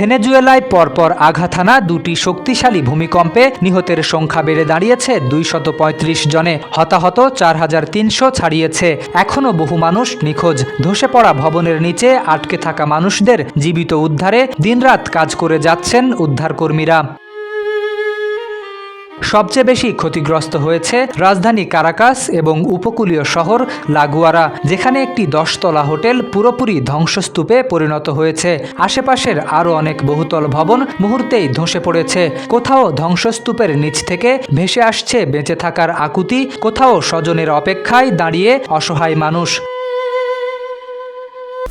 ভেনেজুয়েলায় পরপর আঘাত হানা দুটি শক্তিশালী ভূমিকম্পে নিহতের সংখ্যা বেড়ে দাঁড়িয়েছে 235 জনে। হতাহত 4300 ছাড়িয়েছে। এখনও বহু মানুষ নিখোঁজ। ধসে পড়া ভবনের নিচে আটকে থাকা মানুষদের জীবিত উদ্ধারে দিনরাত কাজ করে যাচ্ছেন উদ্ধারকর্মীরা। সবচেয়ে বেশি ক্ষতিগ্রস্ত হয়েছে রাজধানী কারাকাস এবং উপকূলীয় শহর লাগুয়ারা, যেখানে একটি 10তলা হোটেল পুরোপুরি ধ্বংসস্তূপে পরিণত হয়েছে। আশেপাশের আরও অনেক বহুতল ভবন মুহূর্তেই ধসে পড়েছে। কোথাও ধ্বংসস্তূপের নিচ থেকে ভেসে আসছে বেঁচে থাকার আকুতি, কোথাও স্বজনের অপেক্ষায় দাঁড়িয়ে অসহায় মানুষ।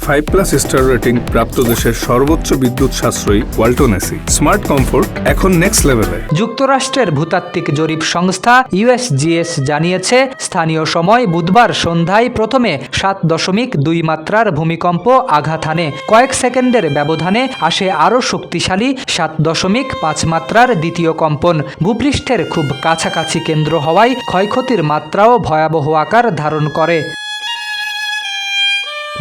5+ স্টার রেটিং প্রাপ্ত দেশের সর্বোচ্চ বিদ্যুৎ সাশ্রয়ী ওয়ালটন এসি। স্মার্ট কমফোর্ট এখন নেক্সট লেভেলে। যুক্তরাষ্ট্রের ভূতাত্ত্বিক জরিপ সংস্থা USGS জানিয়েছে, স্থানীয় সময় বুধবার সন্ধ্যায় প্রথমে 7.2 মাত্রার ভূমিকম্প আঘাত হানে। কয়েক সেকেন্ডের ব্যবধানে আসে আরও শক্তিশালী 7.5 মাত্রার দ্বিতীয় কম্পন। ভূপৃষ্ঠের খুব কাছাকাছি কেন্দ্র হওয়ায় ক্ষয়ক্ষতির মাত্রাও ভয়াবহ আকার ধারণ করে।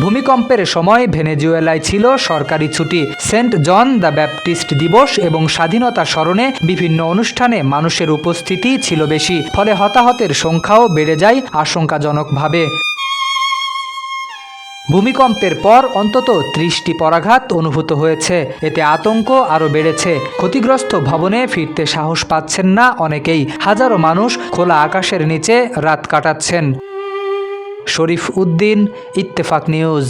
ভূমিকম্পের সময় ভেনেজুয়েলায় ছিল সরকারি ছুটি। সেন্ট জন দ্য ব্যাপটিস্ট দিবস এবং স্বাধীনতা স্মরণে বিভিন্ন অনুষ্ঠানে মানুষের উপস্থিতি ছিল বেশি, ফলে হতাহতের সংখ্যাও বেড়ে যায় আশঙ্কাজনকভাবে। ভূমিকম্পের পর অন্তত 30টি পরাঘাত অনুভূত হয়েছে। এতে আতঙ্ক আরও বেড়েছে। ক্ষতিগ্রস্ত ভবনে ফিরতে সাহস পাচ্ছেন না অনেকেই। হাজারো মানুষ খোলা আকাশের নিচে রাত কাটাচ্ছেন। শরীফ উদ্দিন, ইত্তেফাক নিউজ।